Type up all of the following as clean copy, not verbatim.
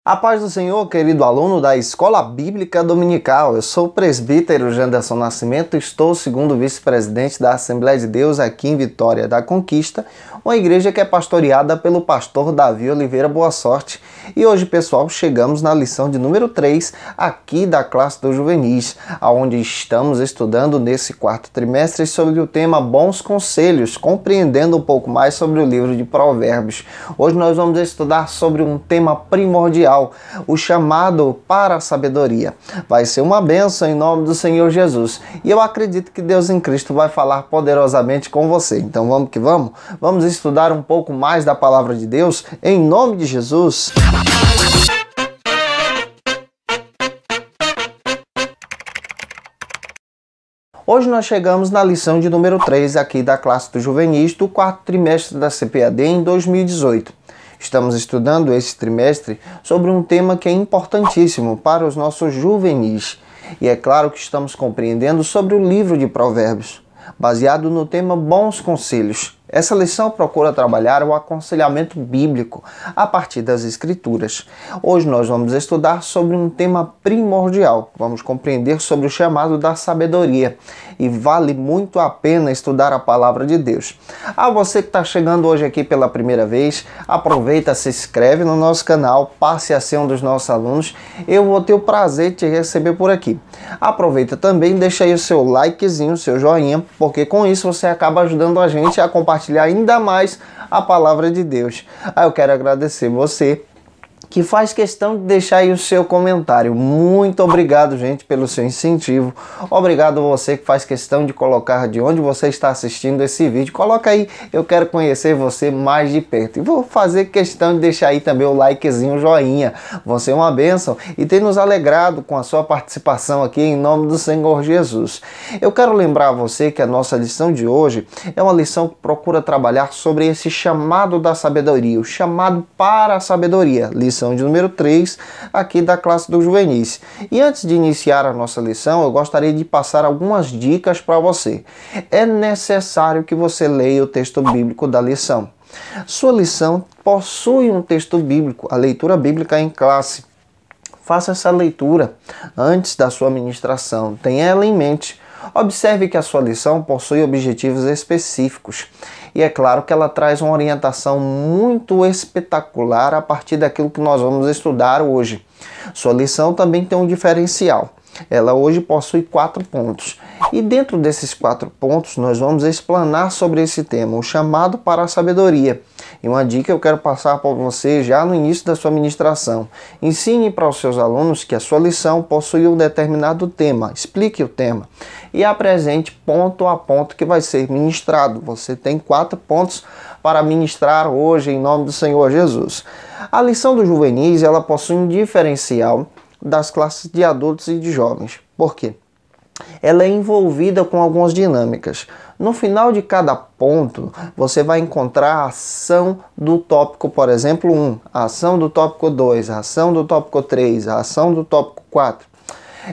A paz do Senhor, querido aluno da Escola Bíblica Dominical. Eu sou o presbítero Janderson Nascimento, estou segundo vice-presidente da Assembleia de Deus aqui em Vitória da Conquista, uma igreja que é pastoreada pelo pastor Davi Oliveira Boa Sorte. E hoje, pessoal, chegamos na lição de número 3 aqui da classe dos juvenis, onde estamos estudando nesse quarto trimestre sobre o tema Bons Conselhos, compreendendo um pouco mais sobre o livro de Provérbios. Hoje nós vamos estudar sobre um tema primordial, o chamado para a sabedoria. Vai ser uma bênção em nome do Senhor Jesus. E eu acredito que Deus em Cristo vai falar poderosamente com você. Então vamos que vamos? Vamos estudar um pouco mais da palavra de Deus em nome de Jesus. Hoje nós chegamos na lição de número 3 aqui da classe dos juvenis do quarto trimestre da CPAD em 2018. Estamos estudando esse trimestre sobre um tema que é importantíssimo para os nossos juvenis. E é claro que estamos compreendendo sobre o livro de Provérbios, baseado no tema Bons Conselhos. Essa lição procura trabalhar o aconselhamento bíblico a partir das Escrituras. Hoje nós vamos estudar sobre um tema primordial. Vamos compreender sobre o chamado da sabedoria. E vale muito a pena estudar a palavra de Deus. Você que está chegando hoje aqui pela primeira vez, aproveita, se inscreve no nosso canal, passe a ser um dos nossos alunos. Eu vou ter o prazer de te receber por aqui. Aproveita também, deixa aí o seu likezinho, o seu joinha, porque com isso você acaba ajudando a gente a compartilhar ainda mais a palavra de Deus. Eu quero agradecer você que faz questão de deixar aí o seu comentário. Muito obrigado, gente, pelo seu incentivo. Obrigado a você que faz questão de colocar de onde você está assistindo esse vídeo. Coloca aí, eu quero conhecer você mais de perto. E vou fazer questão de deixar aí também o likezinho, o joinha. Você é uma bênção e tem nos alegrado com a sua participação aqui em nome do Senhor Jesus. Eu quero lembrar a você que a nossa lição de hoje é uma lição que procura trabalhar sobre esse chamado da sabedoria, o chamado para a sabedoria. Lição de número 3 aqui da classe dos juvenis. E antes de iniciar a nossa lição, eu gostaria de passar algumas dicas para você. É necessário que você leia o texto bíblico da lição. Sua lição possui um texto bíblico, a leitura bíblica em classe. Faça essa leitura antes da sua ministração, tenha ela em mente. Observe que a sua lição possui objetivos específicos. E é claro que ela traz uma orientação muito espetacular a partir daquilo que nós vamos estudar hoje. Sua lição também tem um diferencial. Ela hoje possui 4 pontos. E dentro desses 4 pontos nós vamos explanar sobre esse tema, o chamado para a sabedoria. E uma dica eu quero passar para você já no início da sua ministração. Ensine para os seus alunos que a sua lição possui um determinado tema. Explique o tema. E apresente ponto a ponto que vai ser ministrado. Você tem 4 pontos para ministrar hoje em nome do Senhor Jesus. A lição dos juvenis, ela possui um diferencial das classes de adultos e de jovens. Por quê? Ela é envolvida com algumas dinâmicas. No final de cada ponto, você vai encontrar a ação do tópico, por exemplo, 1, a ação do tópico 2, a ação do tópico 3, a ação do tópico 4.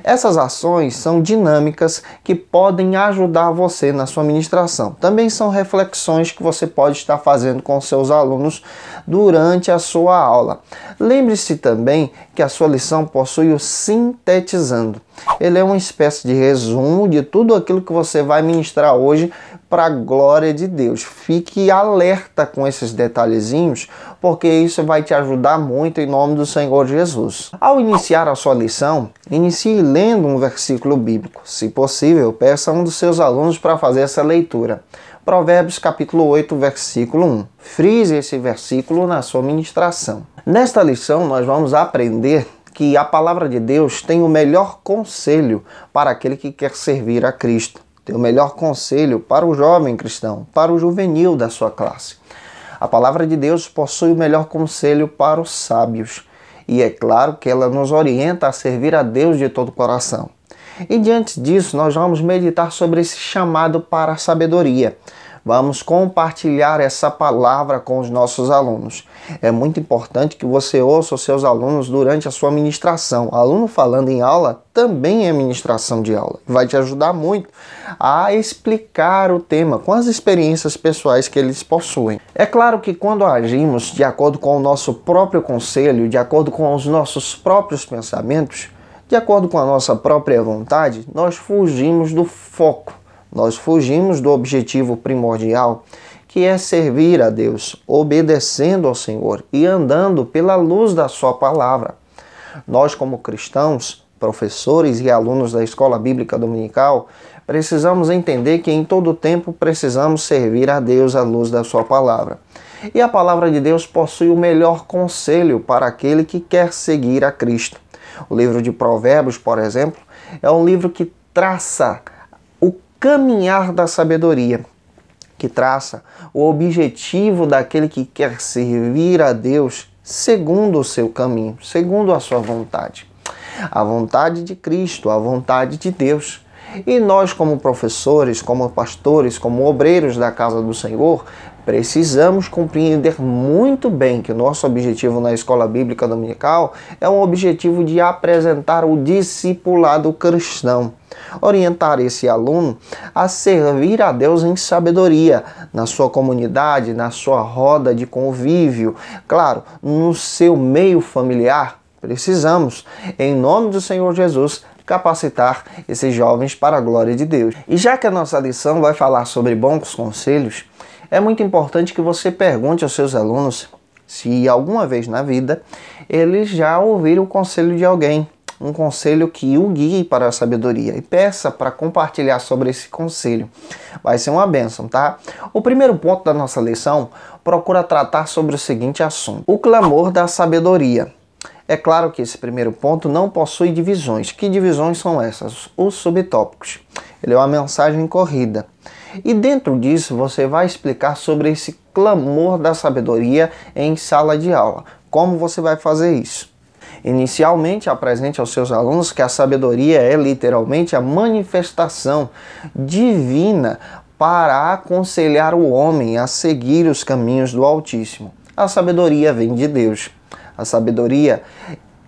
Essas ações são dinâmicas que podem ajudar você na sua ministração. Também são reflexões que você pode estar fazendo com seus alunos durante a sua aula. Lembre-se também que a sua lição possui o sintetizando. Ele é uma espécie de resumo de tudo aquilo que você vai ministrar hoje para a glória de Deus. Fique alerta com esses detalhezinhos, porque isso vai te ajudar muito em nome do Senhor Jesus. Ao iniciar a sua lição, inicie lendo um versículo bíblico. Se possível, peça a um dos seus alunos para fazer essa leitura. Provérbios capítulo 8, versículo 1. Frise esse versículo na sua ministração. Nesta lição, nós vamos aprender que a palavra de Deus tem o melhor conselho para aquele que quer servir a Cristo. Tem o melhor conselho para o jovem cristão, para o juvenil da sua classe. A palavra de Deus possui o melhor conselho para os sábios. E é claro que ela nos orienta a servir a Deus de todo o coração. E diante disso, nós vamos meditar sobre esse chamado para a sabedoria. Vamos compartilhar essa palavra com os nossos alunos. É muito importante que você ouça os seus alunos durante a sua ministração. Aluno falando em aula também é ministração de aula. Vai te ajudar muito a explicar o tema com as experiências pessoais que eles possuem. É claro que quando agimos de acordo com o nosso próprio conselho, de acordo com os nossos próprios pensamentos, de acordo com a nossa própria vontade, nós fugimos do foco. Nós fugimos do objetivo primordial, que é servir a Deus, obedecendo ao Senhor e andando pela luz da sua palavra. Nós, como cristãos, professores e alunos da Escola Bíblica Dominical, precisamos entender que em todo tempo precisamos servir a Deus à luz da sua palavra. E a palavra de Deus possui o melhor conselho para aquele que quer seguir a Cristo. O livro de Provérbios, por exemplo, é um livro que traça caminhar da sabedoria, que traça o objetivo daquele que quer servir a Deus segundo o seu caminho, segundo a sua vontade. A vontade de Cristo, a vontade de Deus. E nós, como professores, como pastores, como obreiros da casa do Senhor, precisamos compreender muito bem que o nosso objetivo na Escola Bíblica Dominical é um objetivo de apresentar o discipulado cristão. Orientar esse aluno a servir a Deus em sabedoria, na sua comunidade, na sua roda de convívio, claro, no seu meio familiar. Precisamos, em nome do Senhor Jesus, capacitar esses jovens para a glória de Deus. E já que a nossa lição vai falar sobre bons conselhos, é muito importante que você pergunte aos seus alunos se alguma vez na vida eles já ouviram o conselho de alguém, um conselho que o guie para a sabedoria, e peça para compartilhar sobre esse conselho. Vai ser uma bênção, tá? O primeiro ponto da nossa lição procura tratar sobre o seguinte assunto: o clamor da sabedoria. É claro que esse primeiro ponto não possui divisões. Que divisões são essas? Os subtópicos. Ele é uma mensagem corrida. E dentro disso você vai explicar sobre esse clamor da sabedoria em sala de aula. Como você vai fazer isso? Inicialmente, apresente aos seus alunos que a sabedoria é literalmente a manifestação divina para aconselhar o homem a seguir os caminhos do Altíssimo. A sabedoria vem de Deus. A sabedoria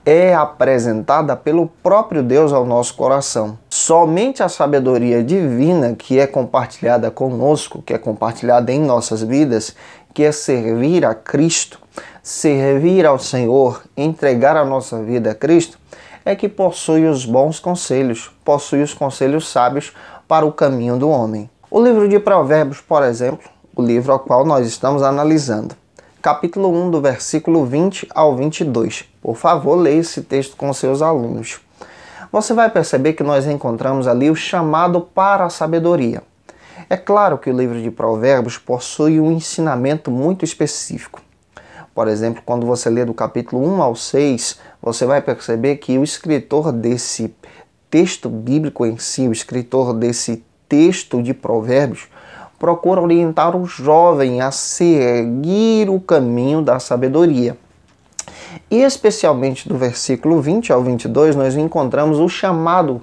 é apresentada pelo próprio Deus ao nosso coração. Somente a sabedoria divina que é compartilhada conosco, que é compartilhada em nossas vidas, que é servir a Cristo, servir ao Senhor, entregar a nossa vida a Cristo, é que possui os bons conselhos, possui os conselhos sábios para o caminho do homem. O livro de Provérbios, por exemplo, o livro ao qual nós estamos analisando, capítulo 1, do versículo 20 ao 22. Por favor, leia esse texto com seus alunos. Você vai perceber que nós encontramos ali o chamado para a sabedoria. É claro que o livro de Provérbios possui um ensinamento muito específico. Por exemplo, quando você lê do capítulo 1 ao 6, você vai perceber que o escritor desse texto bíblico em si, o escritor desse texto de Provérbios, procura orientar o jovem a seguir o caminho da sabedoria. E especialmente do versículo 20 ao 22, nós encontramos o chamado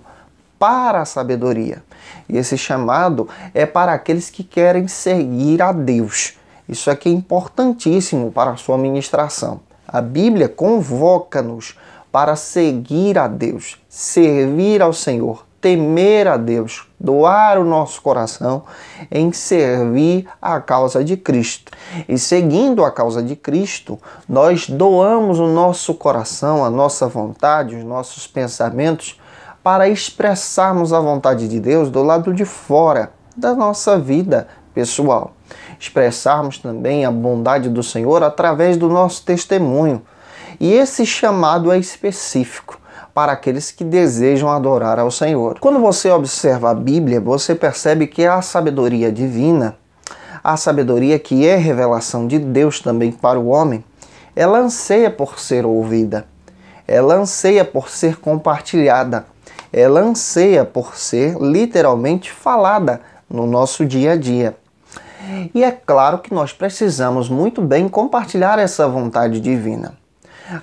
para a sabedoria. E esse chamado é para aqueles que querem seguir a Deus. Isso aqui é importantíssimo para a sua ministração. A Bíblia convoca-nos para seguir a Deus, servir ao Senhor, temer a Deus, doar o nosso coração em servir a causa de Cristo. E seguindo a causa de Cristo, nós doamos o nosso coração, a nossa vontade, os nossos pensamentos para expressarmos a vontade de Deus do lado de fora da nossa vida pessoal. Expressarmos também a bondade do Senhor através do nosso testemunho. E esse chamado é específico para aqueles que desejam adorar ao Senhor. Quando você observa a Bíblia, você percebe que a sabedoria divina, a sabedoria que é revelação de Deus também para o homem, ela anseia por ser ouvida, ela anseia por ser compartilhada, ela anseia por ser literalmente falada no nosso dia a dia. E é claro que nós precisamos muito bem compartilhar essa vontade divina.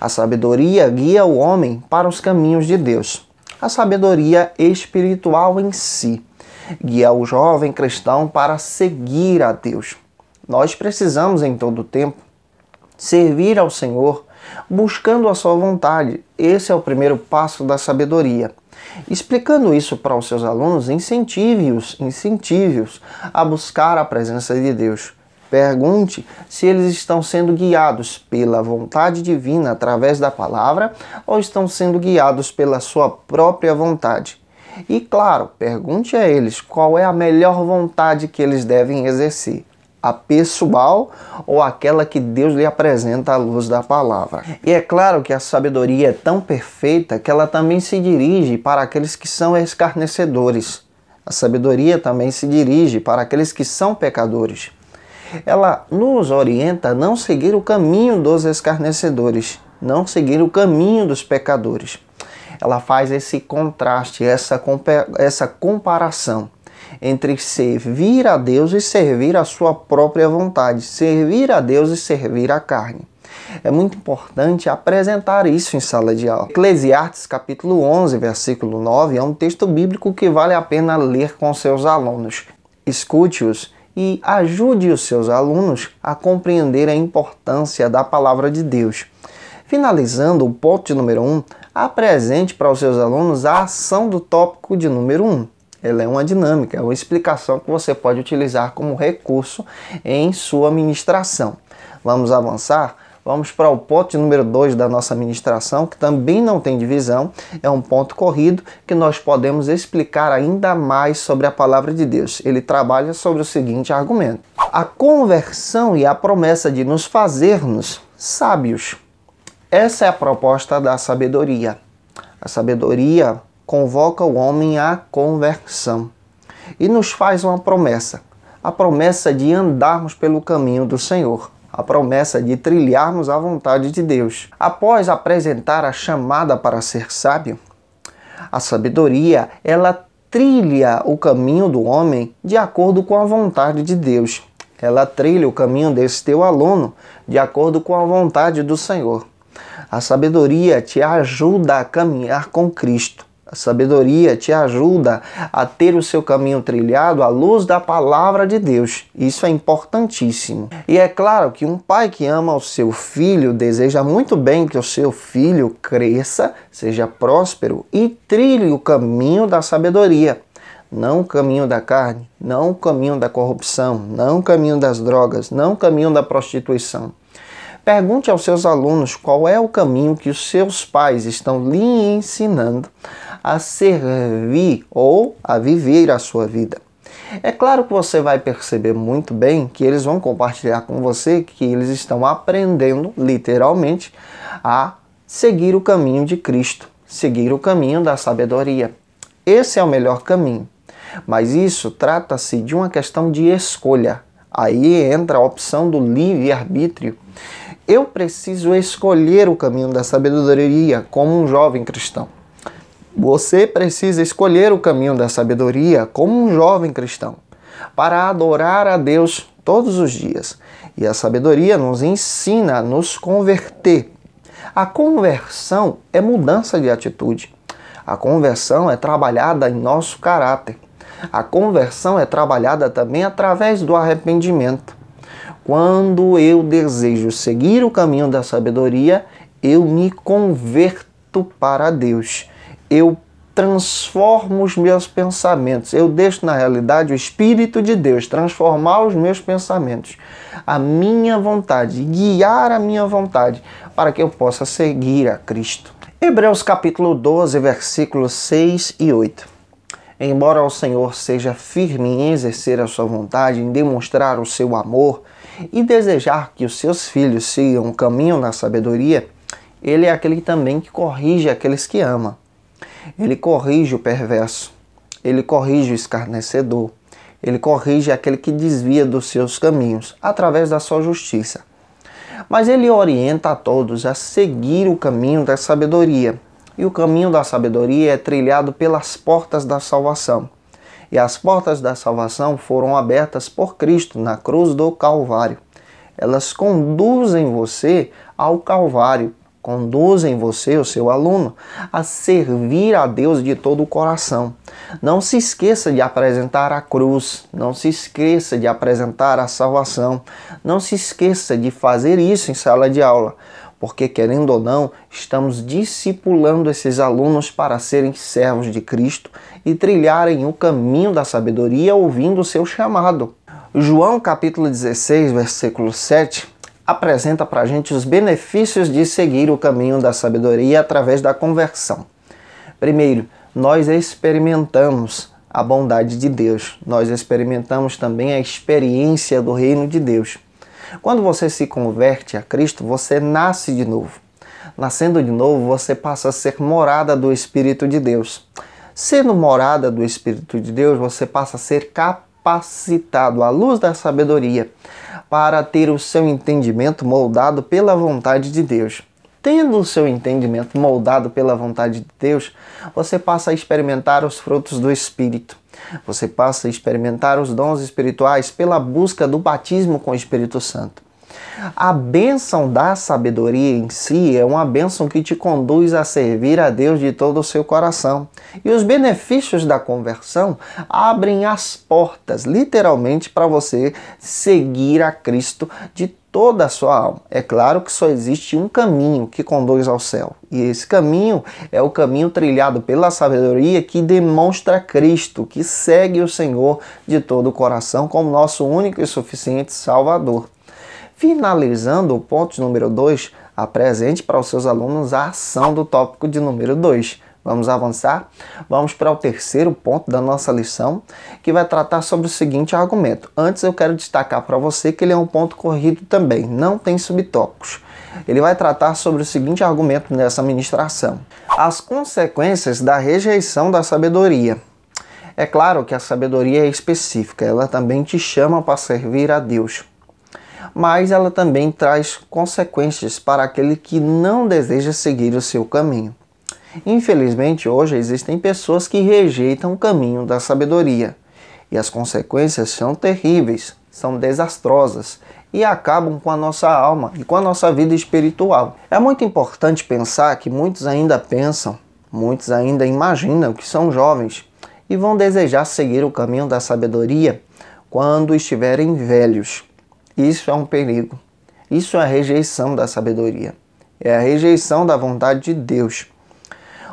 A sabedoria guia o homem para os caminhos de Deus. A sabedoria espiritual em si. guia o jovem cristão para seguir a Deus. Nós precisamos em todo tempo servir ao Senhor, buscando a sua vontade. Esse é o primeiro passo da sabedoria. Explicando isso para os seus alunos, incentive-os a buscar a presença de Deus. Pergunte se eles estão sendo guiados pela vontade divina através da palavra ou estão sendo guiados pela sua própria vontade. E claro, pergunte a eles qual é a melhor vontade que eles devem exercer. A pessoal ou aquela que Deus lhe apresenta à luz da palavra. E é claro que a sabedoria é tão perfeita que ela também se dirige para aqueles que são escarnecedores. A sabedoria também se dirige para aqueles que são pecadores. Ela nos orienta a não seguir o caminho dos escarnecedores, não seguir o caminho dos pecadores. Ela faz esse contraste, essa comparação entre servir a Deus e servir a sua própria vontade, servir a Deus e servir a carne. É muito importante apresentar isso em sala de aula. Eclesiastes capítulo 11, versículo 9, é um texto bíblico que vale a pena ler com seus alunos. Escute-os e ajude os seus alunos a compreender a importância da palavra de Deus. Finalizando o ponto de número 1, apresente para os seus alunos a ação do tópico de número 1. Ela é uma dinâmica, é uma explicação que você pode utilizar como recurso em sua ministração. Vamos avançar? Vamos para o ponto número 2 da nossa ministração, que também não tem divisão, é um ponto corrido que nós podemos explicar ainda mais sobre a palavra de Deus. Ele trabalha sobre o seguinte argumento: a conversão e a promessa de nos fazermos sábios. Essa é a proposta da sabedoria. A sabedoria convoca o homem à conversão e nos faz uma promessa, a promessa de andarmos pelo caminho do Senhor, a promessa de trilharmos a vontade de Deus. Após apresentar a chamada para ser sábio, a sabedoria, ela trilha o caminho do homem de acordo com a vontade de Deus. Ela trilha o caminho desse teu aluno de acordo com a vontade do Senhor. A sabedoria te ajuda a caminhar com Cristo. A sabedoria te ajuda a ter o seu caminho trilhado à luz da palavra de Deus. Isso é importantíssimo. E é claro que um pai que ama o seu filho deseja muito bem que o seu filho cresça, seja próspero e trilhe o caminho da sabedoria. Não o caminho da carne, não o caminho da corrupção, não o caminho das drogas, não o caminho da prostituição. Pergunte aos seus alunos qual é o caminho que os seus pais estão lhe ensinando a servir ou a viver a sua vida. É claro que você vai perceber muito bem que eles vão compartilhar com você que eles estão aprendendo, literalmente, a seguir o caminho de Cristo, seguir o caminho da sabedoria. Esse é o melhor caminho. Mas isso trata-se de uma questão de escolha. Aí entra a opção do livre-arbítrio. Eu preciso escolher o caminho da sabedoria como um jovem cristão. Você precisa escolher o caminho da sabedoria como um jovem cristão para adorar a Deus todos os dias. E a sabedoria nos ensina a nos converter. A conversão é mudança de atitude. A conversão é trabalhada em nosso caráter. A conversão é trabalhada também através do arrependimento. Quando eu desejo seguir o caminho da sabedoria, eu me converto para Deus. Eu transformo os meus pensamentos. Eu deixo, na realidade, o Espírito de Deus transformar os meus pensamentos, a minha vontade, guiar a minha vontade, para que eu possa seguir a Cristo. Hebreus capítulo 12, versículos 6 e 8. Embora o Senhor seja firme em exercer a sua vontade, em demonstrar o seu amor e desejar que os seus filhos sigam o caminho da sabedoria, Ele é aquele também que corrige aqueles que ama. Ele corrige o perverso, Ele corrige o escarnecedor, Ele corrige aquele que desvia dos seus caminhos, através da sua justiça. Mas Ele orienta a todos a seguir o caminho da sabedoria. E o caminho da sabedoria é trilhado pelas portas da salvação. E as portas da salvação foram abertas por Cristo na cruz do Calvário. Elas conduzem você ao Calvário, conduzem você, o seu aluno, a servir a Deus de todo o coração. Não se esqueça de apresentar a cruz, não se esqueça de apresentar a salvação, não se esqueça de fazer isso em sala de aula, porque, querendo ou não, estamos discipulando esses alunos para serem servos de Cristo e trilharem o caminho da sabedoria ouvindo o seu chamado. João capítulo 16, versículo 7, apresenta para a gente os benefícios de seguir o caminho da sabedoria através da conversão. Primeiro, nós experimentamos a bondade de Deus. Nós experimentamos também a experiência do reino de Deus. Quando você se converte a Cristo, você nasce de novo. Nascendo de novo, você passa a ser morada do Espírito de Deus. Sendo morada do Espírito de Deus, você passa a ser capacitado à luz da sabedoria para ter o seu entendimento moldado pela vontade de Deus. Tendo o seu entendimento moldado pela vontade de Deus, você passa a experimentar os frutos do Espírito. Você passa a experimentar os dons espirituais pela busca do batismo com o Espírito Santo. A bênção da sabedoria em si é uma bênção que te conduz a servir a Deus de todo o seu coração. E os benefícios da conversão abrem as portas, literalmente, para você seguir a Cristo de toda a sua alma. É claro que só existe um caminho que conduz ao céu. E esse caminho é o caminho trilhado pela sabedoria que demonstra Cristo, que segue o Senhor de todo o coração como nosso único e suficiente Salvador. Finalizando o ponto número 2, apresente para os seus alunos a ação do tópico de número 2. Vamos avançar? Vamos para o terceiro ponto da nossa lição, que vai tratar sobre o seguinte argumento. Antes eu quero destacar para você que ele é um ponto corrido também, não tem subtópicos. Ele vai tratar sobre o seguinte argumento nessa ministração: as consequências da rejeição da sabedoria. É claro que a sabedoria é específica, ela também te chama para servir a Deus. Mas ela também traz consequências para aquele que não deseja seguir o seu caminho. Infelizmente, hoje existem pessoas que rejeitam o caminho da sabedoria. E as consequências são terríveis, são desastrosas e acabam com a nossa alma e com a nossa vida espiritual. É muito importante pensar que muitos ainda pensam, muitos ainda imaginam que são jovens e vão desejar seguir o caminho da sabedoria quando estiverem velhos. Isso é um perigo. Isso é a rejeição da sabedoria. É a rejeição da vontade de Deus.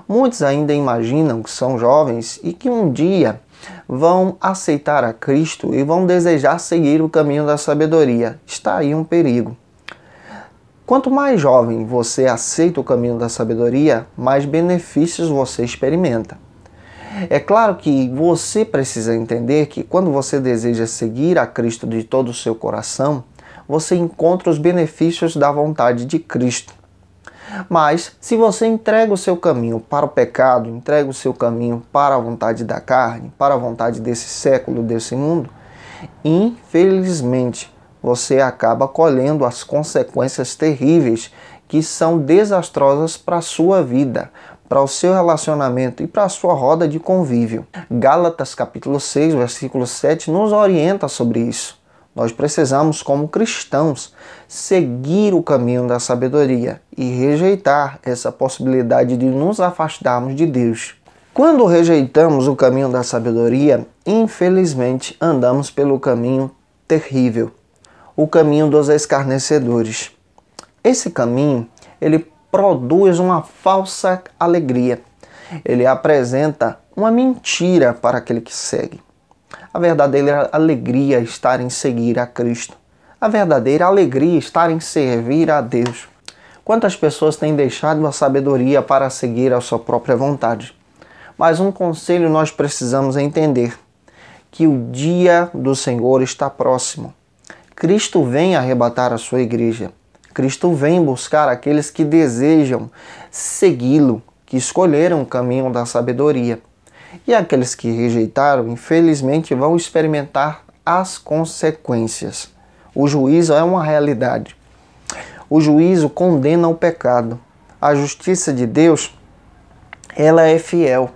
Muitos ainda imaginam que são jovens e que um dia vão aceitar a Cristo e vão desejar seguir o caminho da sabedoria. Está aí um perigo. Quanto mais jovem você aceita o caminho da sabedoria, mais benefícios você experimenta. É claro que você precisa entender que quando você deseja seguir a Cristo de todo o seu coração, você encontra os benefícios da vontade de Cristo. Mas se você entrega o seu caminho para o pecado, entrega o seu caminho para a vontade da carne, para a vontade desse século, desse mundo, infelizmente você acaba colhendo as consequências terríveis que são desastrosas para a sua vida, para o seu relacionamento e para a sua roda de convívio. Gálatas capítulo 6, versículo 7 nos orienta sobre isso. Nós precisamos, como cristãos, seguir o caminho da sabedoria e rejeitar essa possibilidade de nos afastarmos de Deus. Quando rejeitamos o caminho da sabedoria, infelizmente andamos pelo caminho terrível, o caminho dos escarnecedores. Esse caminho, ele produz uma falsa alegria. Ele apresenta uma mentira para aquele que segue. A verdadeira alegria está em seguir a Cristo. A verdadeira alegria está em servir a Deus. Quantas pessoas têm deixado a sabedoria para seguir a sua própria vontade? Mas um conselho nós precisamos entender: que o dia do Senhor está próximo. Cristo vem arrebatar a sua igreja. Cristo vem buscar aqueles que desejam segui-lo, que escolheram o caminho da sabedoria. E aqueles que rejeitaram, infelizmente, vão experimentar as consequências. O juízo é uma realidade. O juízo condena o pecado. A justiça de Deus, ela é fiel.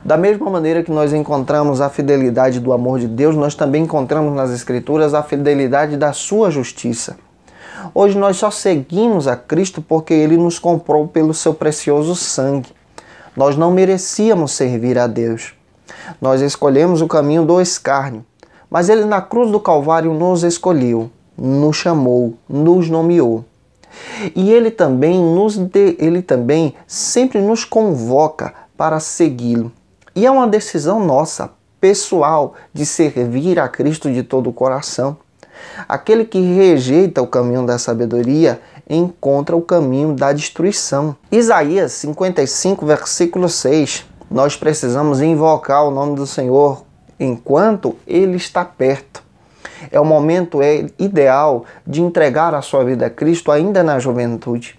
Da mesma maneira que nós encontramos a fidelidade do amor de Deus, nós também encontramos nas Escrituras a fidelidade da sua justiça. Hoje nós só seguimos a Cristo porque Ele nos comprou pelo seu precioso sangue. Nós não merecíamos servir a Deus. Nós escolhemos o caminho do escárnio, mas Ele na cruz do Calvário nos escolheu, nos chamou, nos nomeou. E Ele também sempre nos convoca para segui-lo. E é uma decisão nossa, pessoal, de servir a Cristo de todo o coração. Aquele que rejeita o caminho da sabedoria encontra o caminho da destruição. Isaías 55, versículo 6. Nós precisamos invocar o nome do Senhor enquanto Ele está perto. É o momento ideal de entregar a sua vida a Cristo ainda na juventude,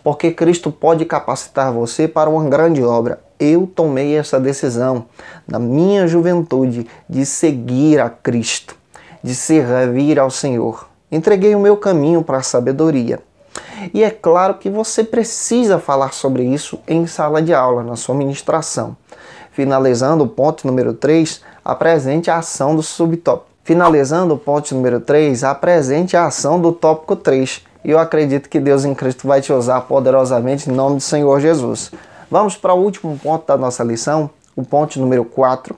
porque Cristo pode capacitar você para uma grande obra. Eu tomei essa decisão na minha juventude de seguir a Cristo, de servir ao Senhor. Entreguei o meu caminho para a sabedoria. E é claro que você precisa falar sobre isso em sala de aula, na sua ministração. Finalizando o ponto número 3, apresente a ação do subtópico. Finalizando o ponto número 3, apresente a ação do tópico 3. E eu acredito que Deus em Cristo vai te usar poderosamente em nome do Senhor Jesus. Vamos para o último ponto da nossa lição, o ponto número 4.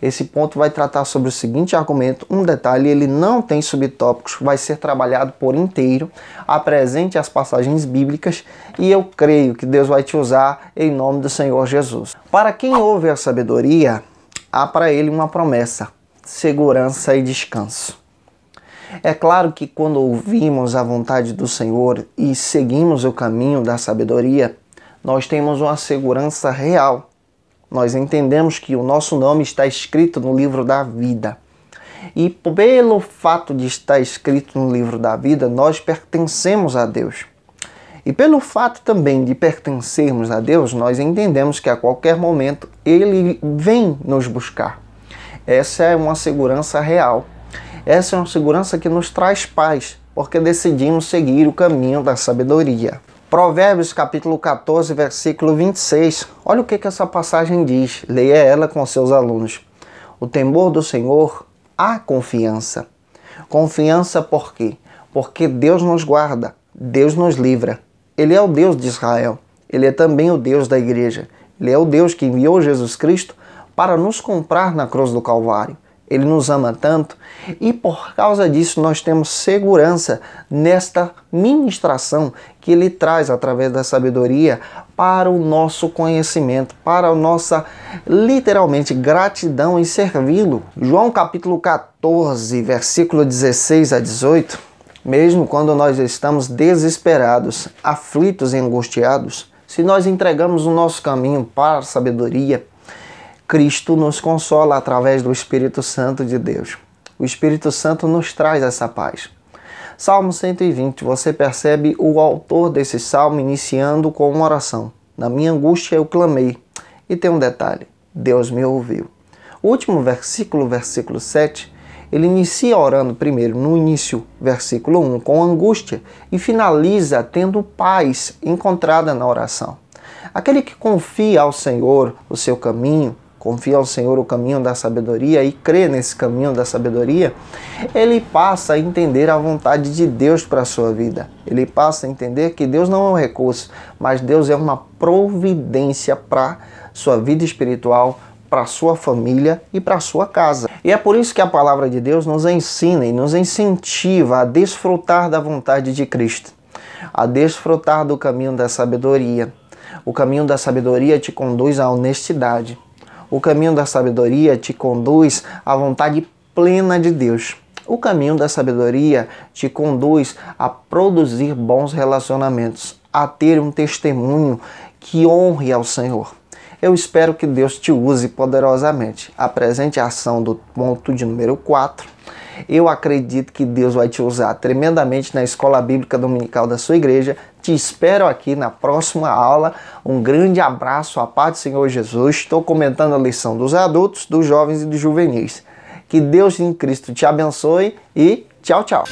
Esse ponto vai tratar sobre o seguinte argumento. Um detalhe, ele não tem subtópicos, vai ser trabalhado por inteiro. Apresente as passagens bíblicas e eu creio que Deus vai te usar em nome do Senhor Jesus. Para quem ouve a sabedoria, há para ele uma promessa: segurança e descanso. É claro que quando ouvimos a vontade do Senhor e seguimos o caminho da sabedoria, nós temos uma segurança real. Nós entendemos que o nosso nome está escrito no livro da vida. E pelo fato de estar escrito no livro da vida, nós pertencemos a Deus. E pelo fato também de pertencermos a Deus, nós entendemos que a qualquer momento Ele vem nos buscar. Essa é uma segurança real. Essa é uma segurança que nos traz paz, porque decidimos seguir o caminho da sabedoria. Provérbios capítulo 14, versículo 26. Olha o que essa passagem diz. Leia ela com seus alunos. O temor do Senhor há confiança. Confiança por quê? Porque Deus nos guarda, Deus nos livra. Ele é o Deus de Israel. Ele é também o Deus da igreja. Ele é o Deus que enviou Jesus Cristo para nos comprar na cruz do Calvário. Ele nos ama tanto e por causa disso nós temos segurança nesta ministração que Ele traz através da sabedoria para o nosso conhecimento, para a nossa, literalmente, gratidão em servi-lo. João capítulo 14, versículo 16 a 18, mesmo quando nós estamos desesperados, aflitos e angustiados, se nós entregamos o nosso caminho para a sabedoria, Cristo nos consola através do Espírito Santo de Deus. O Espírito Santo nos traz essa paz. Salmo 120, você percebe o autor desse salmo iniciando com uma oração. Na minha angústia eu clamei. E tem um detalhe, Deus me ouviu. O último versículo, versículo 7, ele inicia orando primeiro, no início, versículo 1, com angústia e finaliza tendo paz encontrada na oração. Aquele que confia ao Senhor o seu caminho, confia ao Senhor o caminho da sabedoria e crê nesse caminho da sabedoria, ele passa a entender a vontade de Deus para a sua vida. Ele passa a entender que Deus não é um recurso, mas Deus é uma providência para a sua vida espiritual, para a sua família e para a sua casa. E é por isso que a palavra de Deus nos ensina e nos incentiva a desfrutar da vontade de Cristo, a desfrutar do caminho da sabedoria. O caminho da sabedoria te conduz à honestidade. O caminho da sabedoria te conduz à vontade plena de Deus. O caminho da sabedoria te conduz a produzir bons relacionamentos, a ter um testemunho que honre ao Senhor. Eu espero que Deus te use poderosamente. Apresente a ação do ponto de número 4. Eu acredito que Deus vai te usar tremendamente na Escola Bíblica Dominical da sua igreja. Te espero aqui na próxima aula. Um grande abraço, a paz do Senhor Jesus. Estou comentando a lição dos adultos, dos jovens e dos juvenis. Que Deus em Cristo te abençoe e tchau, tchau.